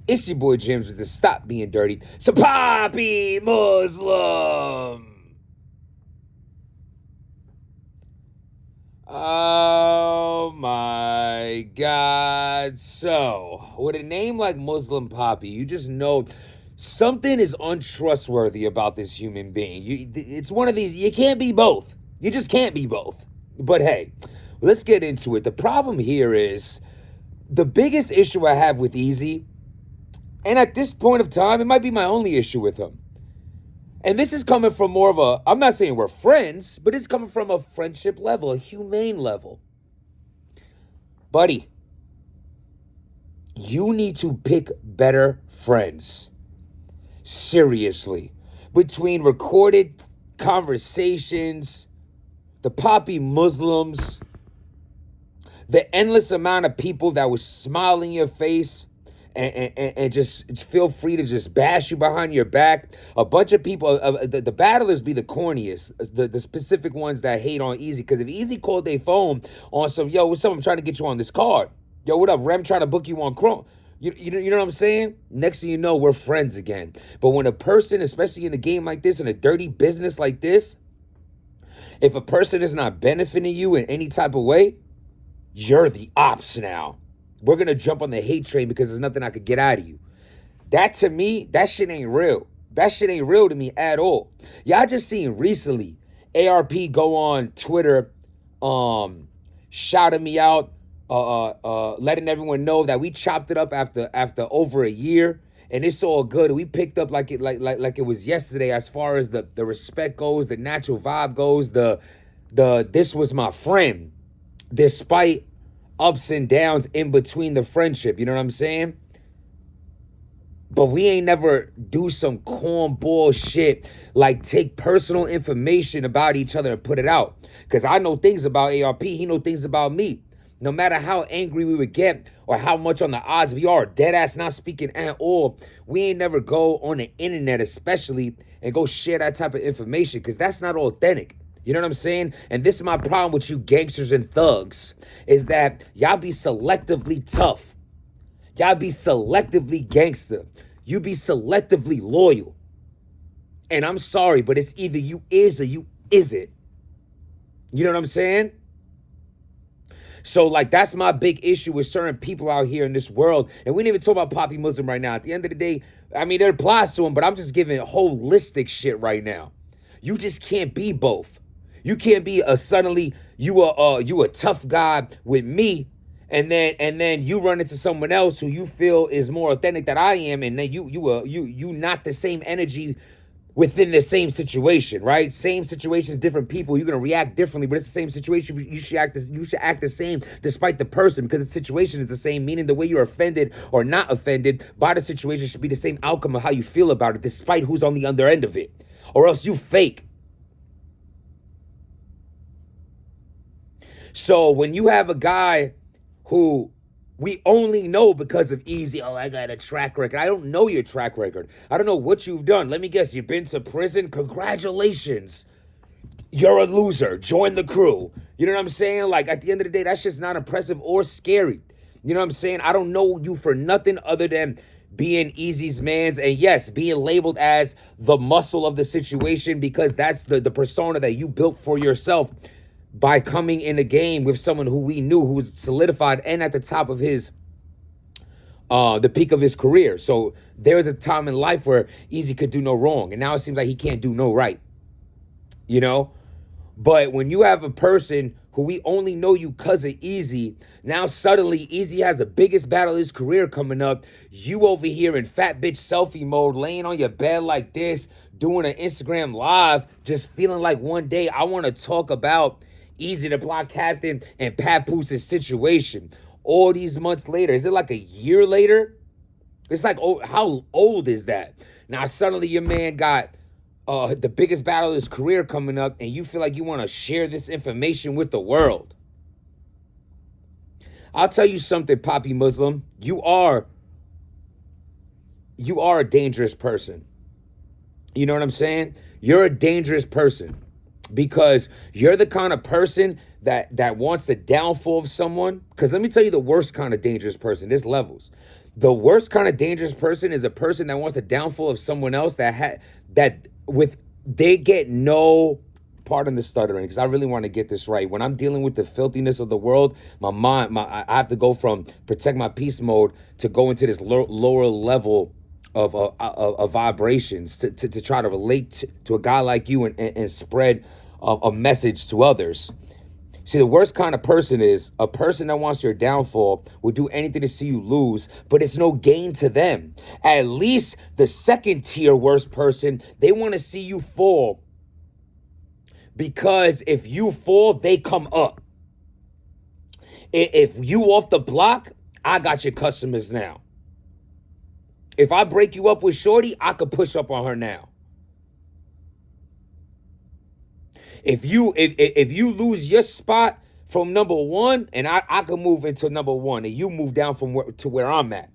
It's your boy James with the Stop Being Dirty. So papi Muslim. Oh my God. So, with a name like Muslim Papi, you just know something is untrustworthy about this human being. It's one of these, you can't be both. You just can't be both. But hey, let's get into it. The problem here is the biggest issue I have with Easy, and at this point of time, it might be my only issue with him. And this is coming from more of a, I'm not saying we're friends, but it's coming from a friendship level, a humane level. Buddy, you need to pick better friends. Seriously. Between recorded conversations, the papi Muslims, the endless amount of people that would smile in your face and just feel free to just bash you behind your back. A bunch of people, the battlers be the corniest, the specific ones that hate on Easy. Because if Easy called their phone on some, yo, what's up, I'm trying to get you on this card. Yo, what up, Rem, trying to book you on Chrome. You know what I'm saying? Next thing you know, we're friends again. But when a person, especially in a game like this, in a dirty business like this, if a person is not benefiting you in any type of way, you're the ops now. We're going to jump on the hate train because there's nothing I could get out of you. That, to me, that shit ain't real. That shit ain't real to me at all. Y'all just seen recently ARP go on Twitter, shouting me out, letting everyone know that we chopped it up after over a year, and it's all good. We picked up like it was yesterday as far as the respect goes, the natural vibe goes, the this was my friend, despite ups and downs in between the friendship. You know what I'm saying? But we ain't never do some cornball shit like take personal information about each other and put it out. Because I know things about ARP. He know things about me. No matter how angry we would get or how much on the odds we are, dead ass not speaking at all, we ain't never go on the internet especially and go share that type of information because that's not authentic. You know what I'm saying? And this is my problem with you gangsters and thugs, is that y'all be selectively tough. Y'all be selectively gangster. You be selectively loyal. And I'm sorry, but it's either you is or you isn't. You know what I'm saying? So, like, that's my big issue with certain people out here in this world. And we didn't even talk about papi Muslim right now. At the end of the day, I mean, it applies to them, but I'm just giving holistic shit right now. You just can't be both. You can't be suddenly you a tough guy with me, and then you run into someone else who you feel is more authentic than I am, and then you not the same energy within the same situation, right? Same situations, different people. You're gonna react differently, but it's the same situation. You should act the same despite the person, because the situation is the same. Meaning the way you're offended or not offended by the situation should be the same outcome of how you feel about it, despite who's on the other end of it. Or else you fake. So when you have a guy who we only know because of Easy, oh, I got a track record. I don't know your track record. I don't know what you've done. Let me guess, you've been to prison? Congratulations. You're a loser. Join the crew. You know what I'm saying? Like, at the end of the day, that's just not impressive or scary. You know what I'm saying? I don't know you for nothing other than being Easy's mans, and yes, being labeled as the muscle of the situation, because that's the persona that you built for yourself by coming in the game with someone who we knew, who was solidified and at the top of his, the peak of his career. So there was a time in life where Easy could do no wrong, and now it seems like he can't do no right, you know? But when you have a person who we only know you because of Easy, now suddenly Easy has the biggest battle of his career coming up. You over here in fat bitch selfie mode, laying on your bed like this, doing an Instagram live, just feeling like one day I want to talk about Easy the Block Captain and Papoose's situation. All these months later, is it like a year later? It's like, oh, how old is that? Now suddenly your man got the biggest battle of his career coming up, and you feel like you want to share this information with the world. I'll tell you something, papi Muslim. You are a dangerous person. You know what I'm saying? You're a dangerous person. Because you're the kind of person that wants the downfall of someone. Because let me tell you the worst kind of dangerous person. There's levels. The worst kind of dangerous person is a person that wants the downfall of someone else that with they get no, pardon the stuttering, because I really want to get this right. When I'm dealing with the filthiness of the world, my mind, I have to go from protect my peace mode to go into this lower level of vibrations to try to relate to a guy like you and spread a message to others. See, the worst kind of person is a person that wants your downfall, will do anything to see you lose, but it's no gain to them. At least the second tier worst person, they want to see you fall, because if you fall, they come up. If you off the block, I got your customers now. If I break you up with Shorty, I could push up on her now. If you lose your spot from number one, and I can move into number one, and you move down from where I'm at.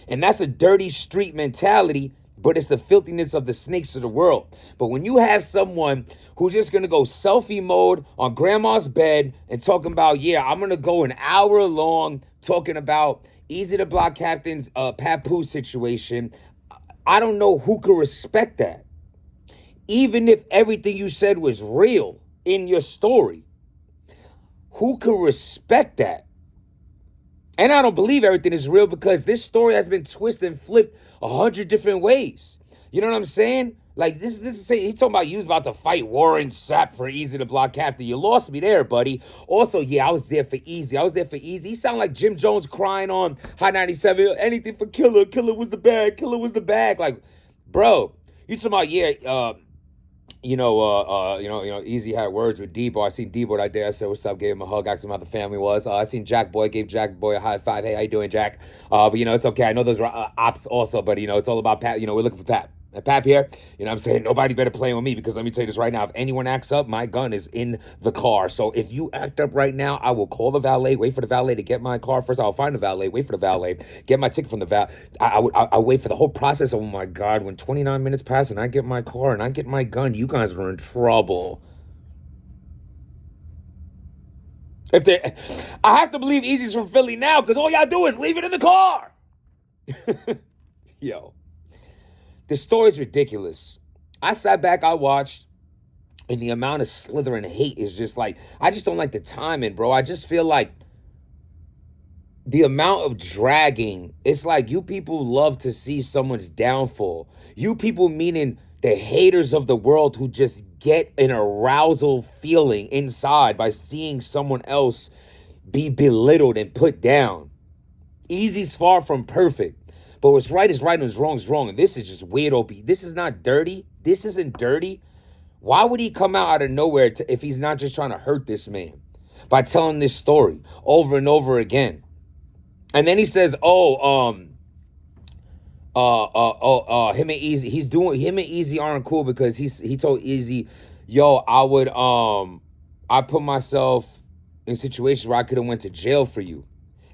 And that's a dirty street mentality, but it's the filthiness of the snakes of the world. But when you have someone who's just gonna go selfie mode on grandma's bed and talking about, yeah, I'm gonna go an hour long talking about Easy the Block Captain's papoose situation, I don't know who could respect that. Even if everything you said was real in your story, who could respect that? And I don't believe everything is real, because this story has been twisted and flipped 100 different ways. You know what I'm saying? Like this is saying, he's talking about you was about to fight Warren Sapp for Easy the Block Captain. You lost me there, buddy. Also, yeah, I was there for Easy. He sound like Jim Jones crying on High 97. Anything for Killer. Killer was the bag. Like, bro, you talking about, yeah, Easy had words with Debo. I seen Debo that day. I said, what's up? Gave him a hug, asked him how the family was. I seen Jack Boy, gave Jack Boy a high five. Hey, how you doing, Jack? But, it's okay. I know those are ops also, but, it's all about Pat. We're looking for Pat. And Pap here, what I'm saying? Nobody better play with me, because let me tell you this right now. If anyone acts up, my gun is in the car. So if you act up right now, I will call the valet, wait for the valet to get my car. First, I'll find the valet, wait for the valet, get my ticket from the valet. I wait for the whole process. Oh my God, when 29 minutes pass and I get my car and I get my gun, you guys are in trouble. I have to believe Easy's from Philly now, because all y'all do is leave it in the car. Yo. The story's ridiculous. I sat back, I watched, and the amount of slither and hate is just like, I just don't like the timing, bro. I just feel like the amount of dragging, it's like you people love to see someone's downfall. You people, meaning the haters of the world, who just get an arousal feeling inside by seeing someone else be belittled and put down. Easy's far from perfect. But what's right is right and what's wrong is wrong. And this is just weird, OP. This is not dirty. This isn't dirty. Why would he come out of nowhere if he's not just trying to hurt this man by telling this story over and over again? And then he says, him and Easy, him and Easy aren't cool, because he told Easy, yo, I put myself in situations where I could have went to jail for you.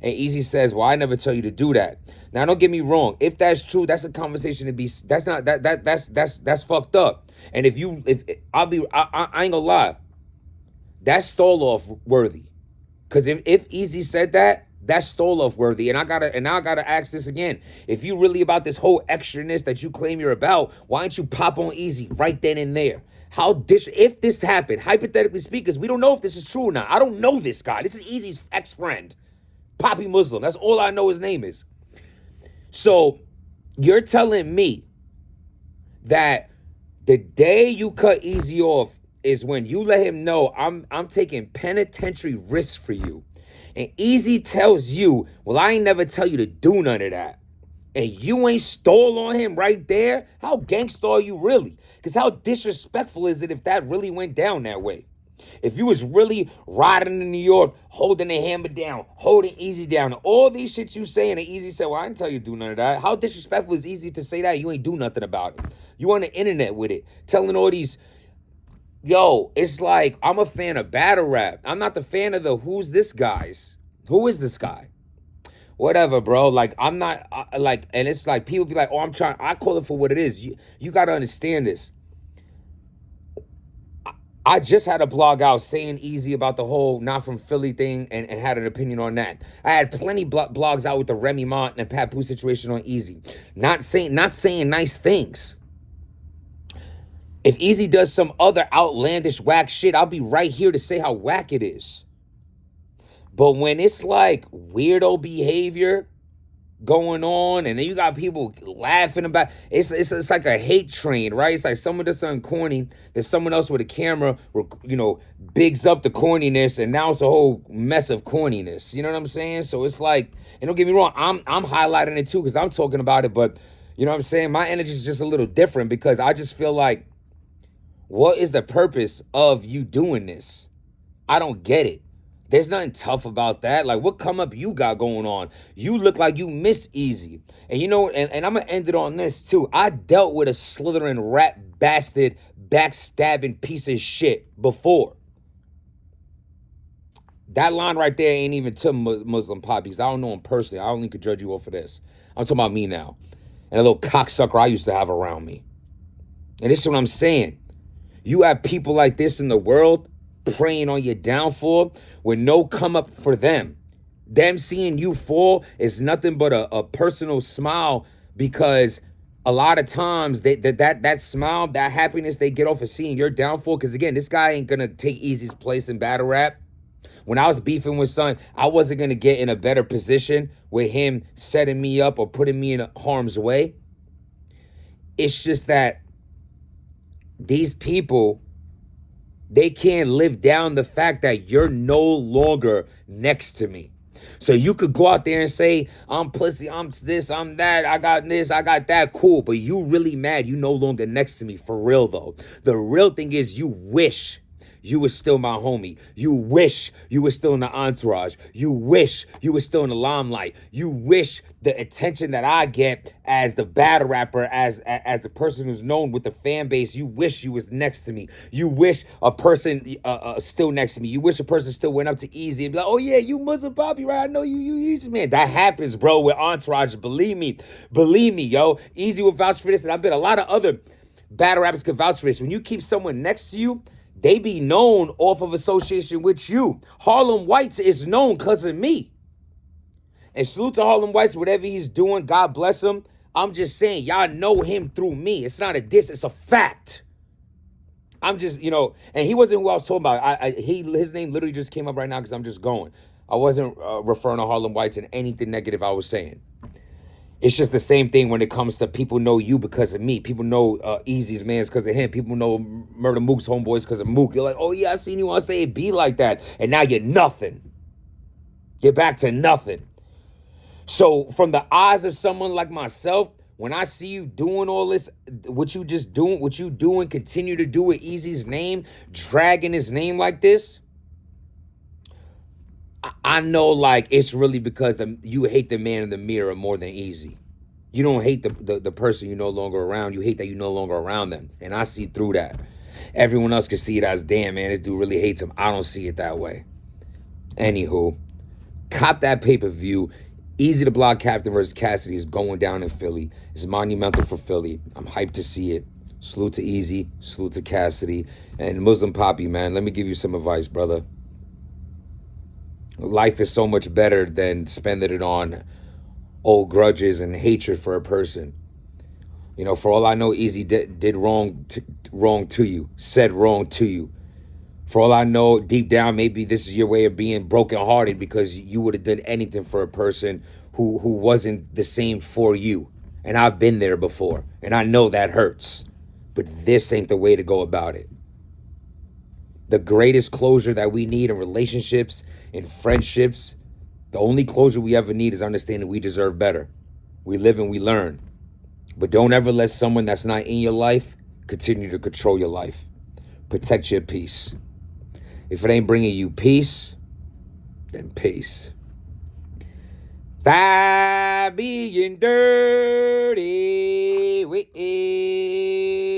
And Easy says, well, I never tell you to do that. Now, don't get me wrong. If that's true, that's a conversation to be, that's fucked up. And I ain't gonna lie, that's stole off worthy. Because if Easy said that, that's stole off worthy. And now I gotta ask this again. If you really about this whole extraness that you claim you're about, why don't you pop on Easy right then and there? If this happened, hypothetically speaking, because we don't know if this is true or not. I don't know this guy. This is Easy's ex-friend. Papi Muslim. That's all I know his name is. So you're telling me that the day you cut Easy off is when you let him know I'm taking penitentiary risks for you. And Easy tells you, well, I ain't never tell you to do none of that. And you ain't stole on him right there? How gangster are you really? Because how disrespectful is it if that really went down that way? If you was really riding in New York, holding the hammer down, holding Easy down, all these shits you saying, and Easy said, well, I didn't tell you to do none of that. How disrespectful is Easy to say that? You ain't do nothing about it. You on the internet with it, telling all these, yo, it's like, I'm a fan of battle rap. I'm not the fan of the who's this guys. Who is this guy? Whatever, bro. Like, I'm not, and it's like, people be like, oh, I call it for what it is. You got to understand this. I just had a blog out saying easy about the whole not from Philly thing and had an opinion on that. I had plenty blogs out with the Remy Mont and Papoose situation on easy. Not saying nice things. If Easy does some other outlandish whack shit, I'll be right here to say how whack it is. But when it's like weirdo behavior going on, and then you got people laughing about it's like a hate train, right? It's like someone does something corny, there's someone else with a camera, bigs up the corniness, and now it's a whole mess of corniness. You know what I'm saying? So it's like, and don't get me wrong, I'm highlighting it too because I'm talking about it, but you know what I'm saying? My energy is just a little different because I just feel like, what is the purpose of you doing this? I don't get it. There's nothing tough about that. Like, what come up you got going on? You look like you miss Easy. And you know, and I'm going to end it on this too. I dealt with a slithering rat bastard backstabbing piece of shit before. That line right there ain't even to Muslim poppies. I don't know him personally. I only could judge you off of this. I'm talking about me now. And a little cocksucker I used to have around me. And this is what I'm saying. You have people like this in the world preying on your downfall with no come up for them. Them seeing you fall is nothing but a personal smile, because a lot of times that smile, that happiness they get off of seeing your downfall, because again, this guy ain't gonna take Easy's place in battle rap. When I was beefing with Son, I wasn't gonna get in a better position with him setting me up or putting me in harm's way. It's just that these people, they can't live down the fact that you're no longer next to me. So you could go out there and say, I'm pussy, I'm this, I'm that, I got this, I got that, cool. But you really mad you no longer next to me, for real though. The real thing is you wish you were still my homie. You wish you were still in the entourage. You wish you were still in the limelight. You wish the attention that I get as the battle rapper, as the person who's known with the fan base, you wish you was next to me. You wish a person still next to me. You wish a person still went up to Easy and be like, oh yeah, you Muslim Poppy, right? I know you Easy, man. That happens, bro, with entourage. Believe me, yo. Easy will vouch for this, and I bet a lot of other battle rappers could vouch for this. When you keep someone next to you, they be known off of association with you. Harlem Whites is known because of me. And salute to Harlem Whites, whatever he's doing, God bless him. I'm just saying, y'all know him through me. It's not a diss, it's a fact. I'm just, and he wasn't who I was talking about. His name literally just came up right now because I'm just going. I wasn't referring to Harlem Whites in anything negative I was saying. It's just the same thing when it comes to people know you because of me. People know Easy's man's because of him. People know Murder Mook's homeboys because of Mook. You're like, oh yeah, I seen you on stage, be like that. And now you're nothing. You're back to nothing. So from the eyes of someone like myself, when I see you doing all this, what you doing, continue to do with Easy's name, dragging his name like this, I know, like, it's really because you hate the man in the mirror more than Easy. You don't hate the person you no longer around. You hate that you no longer around them. And I see through that. Everyone else can see it as, damn, man, this dude really hates him. I don't see it that way. Anywho, cop that pay-per-view. Easy to Block Captain versus Cassidy is going down in Philly. It's monumental for Philly. I'm hyped to see it. Salute to Easy. Salute to Cassidy. And Muslim Poppy, man, let me give you some advice, brother. Life is so much better than spending it on old grudges and hatred for a person. For all I know, Easy did wrong to you, said wrong to you. For all I know, deep down, maybe this is your way of being brokenhearted because you would have done anything for a person who wasn't the same for you. And I've been there before, and I know that hurts. But this ain't the way to go about it. The greatest closure that we need in relationships, in friendships, the only closure we ever need is understanding we deserve better. We live and we learn. But don't ever let someone that's not in your life continue to control your life. Protect your peace. If it ain't bringing you peace, then peace. Stop being dirty with it.